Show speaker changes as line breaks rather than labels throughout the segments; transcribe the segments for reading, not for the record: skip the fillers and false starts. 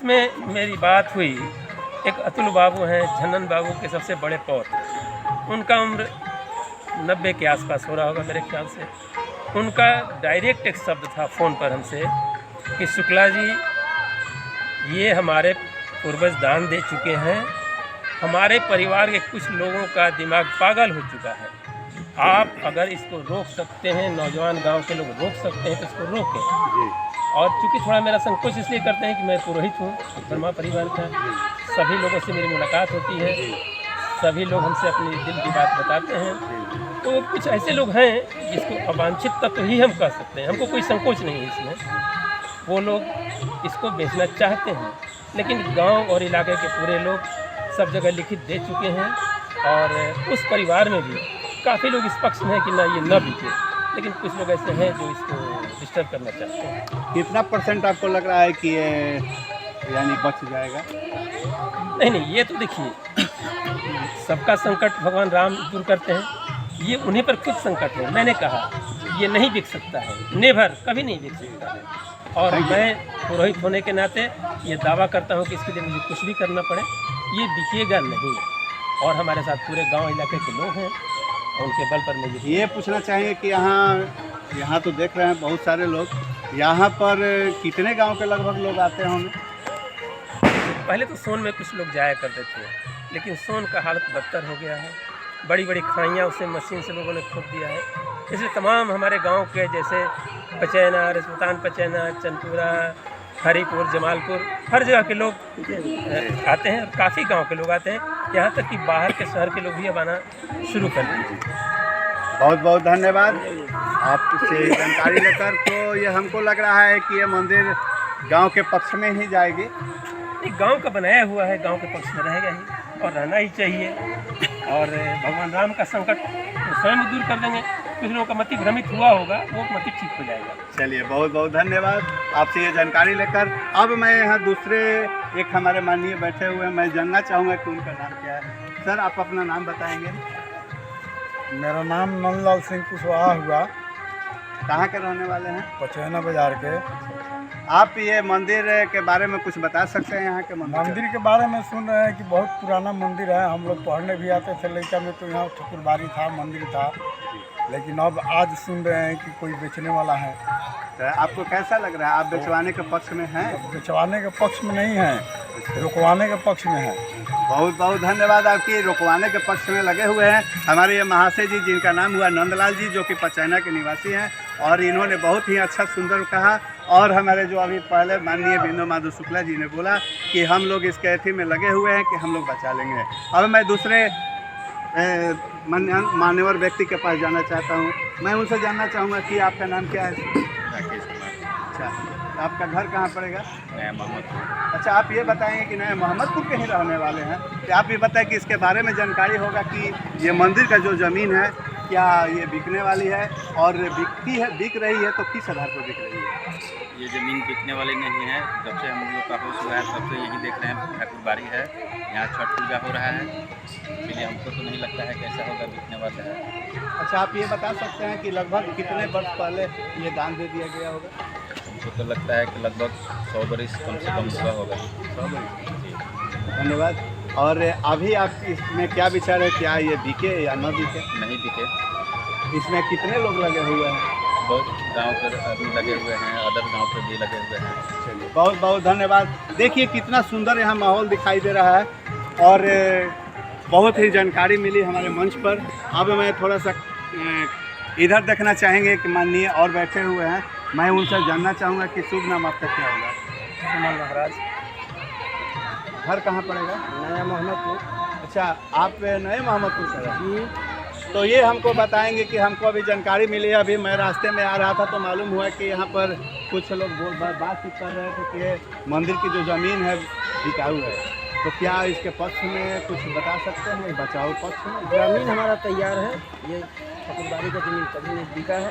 इसमें मेरी बात हुई, एक अतुल बाबू हैं, झन्नन बाबू के सबसे बड़े पौत्र, उनका उम्र 90 के आसपास हो रहा होगा मेरे ख्याल से। उनका डायरेक्ट एक शब्द था फ़ोन पर हमसे कि शुक्ला जी, ये हमारे पूर्वज दान दे चुके हैं, हमारे परिवार के कुछ लोगों का दिमाग पागल हो चुका है, आप अगर इसको रोक सकते हैं, नौजवान गांव के लोग रोक सकते हैं तो इसको रोकें। और चूँकि थोड़ा मेरा संकोच इसलिए करते हैं कि मैं पुरोहित हूँ, वर्मा परिवार का, सभी लोगों से मेरी मुलाकात होती है, सभी लोग हमसे अपनी दिल की बात बताते हैं। तो कुछ ऐसे लोग हैं जिसको अवांछित तत्व ही हम कह सकते हैं, हमको कोई संकोच नहीं है इसमें। वो लोग इसको बेचना चाहते हैं, लेकिन गांव और इलाके के पूरे लोग सब जगह लिखित दे चुके हैं, और उस परिवार में भी काफ़ी लोग इस पक्ष में हैं कि ना ये न बिके, लेकिन कुछ लोग ऐसे हैं जो इसको डिस्टर्ब करना चाहते हैं।
कितना % आपको लग रहा है कि ये यानी बच जाएगा?
नहीं, ये तो देखिए, सबका संकट भगवान राम दूर करते हैं, ये उन्हीं पर खुद संकट है। मैंने कहा ये नहीं बिक सकता है, नेवर, कभी नहीं बिक सकता है। और मैं पुरोहित होने के नाते ये दावा करता हूँ कि इसके लिए मुझे कुछ भी करना पड़े, ये बिकेगा नहीं। और हमारे साथ पूरे गांव इलाके के लोग हैं, उनके बल पर मैं
ये पूछना चाहेंगे कि यहाँ तो देख रहे हैं बहुत सारे लोग, यहाँ पर कितने गांव के लगभग लोग आते होंगे?
पहले तो सोन में कुछ लोग जाया करते थे, लेकिन सोन का हालत बदतर हो गया है, बड़ी बड़ी खाइयाँ उसे मशीन से लोगों ने खोद दिया है। इसलिए तमाम हमारे गांव के जैसे पचैना, रजपुतान पचैना, चनपुरा, हरीपुर, जमालपुर, हर जगह के लोग आते हैं, और काफ़ी गांव के लोग आते हैं, यहाँ तक कि बाहर के शहर के लोग भी अब आना शुरू कर दिए।
बहुत बहुत धन्यवाद आपसे जानकारी लेकर। तो ये हमको लग रहा है कि ये मंदिर गांव के पक्ष में ही जाएगी।
एक गांव का बनाया हुआ है, गांव के पक्ष में रहेगा ही, और रहना ही चाहिए। और भगवान राम का संकट तो स्वयं दूर कर देंगे। कुछ लोगों का मति भ्रमित हुआ होगा, वो मति ठीक हो जाएगा।
चलिए, बहुत बहुत धन्यवाद आपसे ये जानकारी लेकर। अब मैं यहाँ दूसरे एक हमारे माननीय बैठे हुए हैं, मैं जानना चाहूँगा कि उनका नाम क्या है। सर, आप अपना नाम बताएंगे?
मेरा नाम नंदलाल सिंह कुशवाहा हुआ।
कहाँ के रहने वाले हैं?
पचैना बाजार के।
आप ये मंदिर के बारे में कुछ बता सकते हैं? यहाँ के
मंदिर के बारे में सुन रहे हैं कि बहुत पुराना मंदिर है, हम लोग पढ़ने भी आते थे लड़का में, तो यहाँ ठकुरबाड़ी था, मंदिर था, लेकिन अब आज सुन रहे हैं कि कोई बेचने वाला है।
तो आपको कैसा लग रहा है? आप बेचवाने के पक्ष में हैं?
बेचवाने के पक्ष में नहीं है, रुकवाने के पक्ष में है।
बहुत बहुत धन्यवाद आपकी, रुकवाने के पक्ष में लगे हुए हैं हमारे ये महाशय जी, जिनका नाम हुआ नंदलाल जी, जो कि पचैना के निवासी हैं, और इन्होंने बहुत ही अच्छा सुंदर कहा। और हमारे जो अभी पहले माननीय विनोद माधव शुक्ला जी ने बोला कि हम लोग इस कैथी में लगे हुए हैं कि हम लोग बचा लेंगे। अब मैं दूसरे मान्यवर व्यक्ति के पास जाना चाहता हूँ। मैं उनसे जानना चाहूँगा कि आपका नाम क्या है?
राकेश कुमार।
अच्छा, आपका घर कहाँ पड़ेगा?
नया मोहम्मदपुर।
अच्छा, आप ये बताएंगे कि नया मोहम्मदपुर के ही रहने वाले हैं, तो आप ये बताएं कि इसके बारे में जानकारी होगा कि ये मंदिर का जो ज़मीन है, क्या ये बिकने वाली है, और बिक रही है तो किस आधार पर बिक रही है?
ये ज़मीन बिकने वाली नहीं है। जब से हम लोग का होश हुआ है तब से यही देख रहे हैं, ठाकुरबाड़ी है, यहाँ छठ पूजा हो रहा है, इसलिए हमको तो नहीं लगता है कि ऐसा होगा बिकने वाला है।
अच्छा, आप ये बता सकते हैं कि लगभग कितने वर्ष पहले ये दान दे दिया गया होगा?
हमको तो लगता है कि लगभग 100 बरिस कम से कम हुआ होगा।
100 बरिस। धन्यवाद। और अभी आप इसमें क्या विचार है, क्या ये बिके या न बिके?
नहीं बिके।
इसमें कितने लोग लगे हुए हैं?
बहुत गांव के आदमी लगे हुए हैं, अदर गांव के भी लगे हुए हैं।
चलिए, बहुत बहुत धन्यवाद। देखिए कितना सुंदर यहाँ माहौल दिखाई दे रहा है, और बहुत ही जानकारी मिली हमारे मंच पर। अब मैं थोड़ा सा इधर देखना चाहेंगे कि माननीय और बैठे हुए हैं, मैं उनसे जानना चाहूँगा कि शुभ नाम आपका क्या होगा?
कुमार महाराज।
घर कहाँ पड़ेगा?
नया मोहम्मदपुर।
अच्छा, आप नए मोहम्मदपुर से हैं? तो ये हमको बताएंगे कि हमको अभी जानकारी मिली है, अभी मैं रास्ते में आ रहा था तो मालूम हुआ कि यहाँ पर कुछ लोग बातचीत कर रहे थे कि मंदिर की जो ज़मीन है बिकाऊ है, तो क्या इसके पक्ष में कुछ बता सकते हैं? बचाओ पक्ष में
ज़मीन हमारा तैयार है, ये ठाकुरबाड़ी का ज़मीन कभी नहीं बिका है,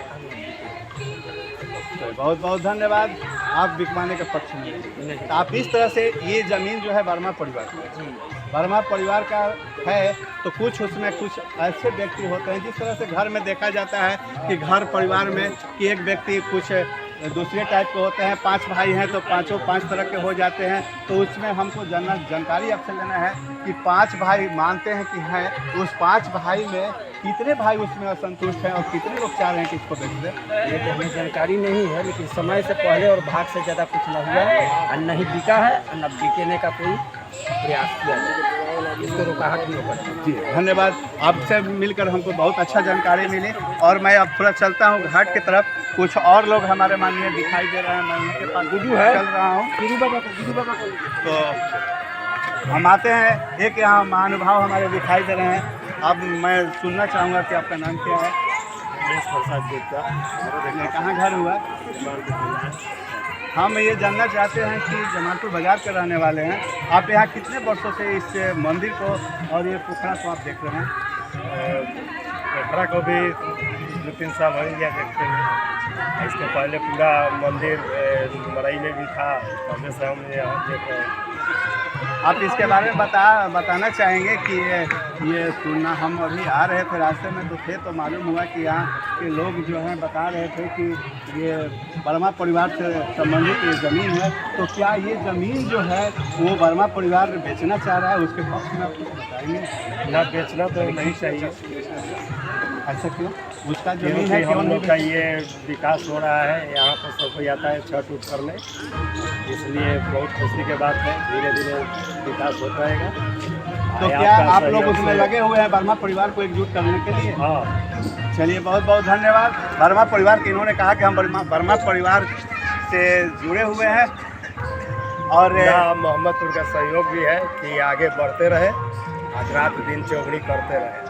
तो बहुत बहुत धन्यवाद। आप बिकवाने के पक्ष में, तो आप इस तरह से ये ज़मीन जो है वर्मा परिवार की, वर्मा परिवार का है, तो कुछ उसमें कुछ ऐसे व्यक्ति होते हैं, जिस तरह से घर में देखा जाता है कि घर परिवार में कि एक व्यक्ति कुछ दूसरे टाइप के होते हैं, 5 भाई हैं तो पांचों 5 तरह के हो जाते हैं। तो उसमें हमको जानकारी आपसे लेना है कि 5 भाई मानते हैं कि हैं, उस 5 भाई में कितने भाई उसमें असंतुष्ट हैं और कितने लोग चाह रहे हैं कि इसको बेच दें?
ये तो हमें जानकारी नहीं है, लेकिन समय से पहले और भाग से ज़्यादा कुछ न हुआ और नहीं बिका है और न बिकने का कोई प्रयास किया जाए। इसको रुकावट नहीं होगा।
जी धन्यवाद, आपसे मिलकर हमको बहुत अच्छा जानकारी मिली। और मैं अब थोड़ा चलता हूँ घाट की तरफ, कुछ और लोग हमारे माननीय दिखाई दे रहे हैं, मैं उनके पास चल रहा हूँ।
गुरु बाबा को
तो हम आते हैं, एक यहाँ महानुभाव हमारे दिखाई दे रहे हैं। अब मैं सुनना चाहूँगा कि आपका नाम क्या है? कहाँ घर हुआ? हम ये जानना चाहते हैं कि जमालपुर बाजार के रहने वाले हैं, आप यहाँ कितने वर्षों से इस मंदिर को और ये पोखरा को आप देख रहे हैं?
पोखरा को भी 2-3 साल हो गया देखते हुए। इसके पहले पूरा मंदिर मरई में भी था, पहले से हम यहाँ देख रहे हैं।
आप इसके बारे में बताना चाहेंगे कि ये सुनना, हम अभी आ रहे थे रास्ते में तो थे, तो मालूम हुआ कि यहाँ के लोग जो हैं बता रहे थे कि ये वर्मा परिवार से संबंधित ये ज़मीन है। तो क्या ये ज़मीन जो है वो वर्मा परिवार बेचना चाह रहा है? उसके पक्ष में आप कुछ बताएंगे?
ना बेचना तो नहीं चाहिए,
ऐसा क्यों? उसका
क्योंकि
ज़मीन है,
हम लोग का ये विकास हो रहा है, यहाँ पर सब कोई आता है छठ उठ करने, इसलिए बहुत खुशी की बात है। धीरे धीरे विकास होता रहेगा।
तो क्या आप लोग उसमें लगे हुए हैं वर्मा परिवार को एकजुट करने के लिए?
हाँ,
चलिए बहुत बहुत धन्यवाद। वर्मा परिवार के इन्होंने कहा कि हम वर्मा परिवार से जुड़े हुए हैं और
यहाँ मोहम्मदपुर का सहयोग भी है कि आगे बढ़ते रहे, आज रात दिन चौगड़ी करते रहे।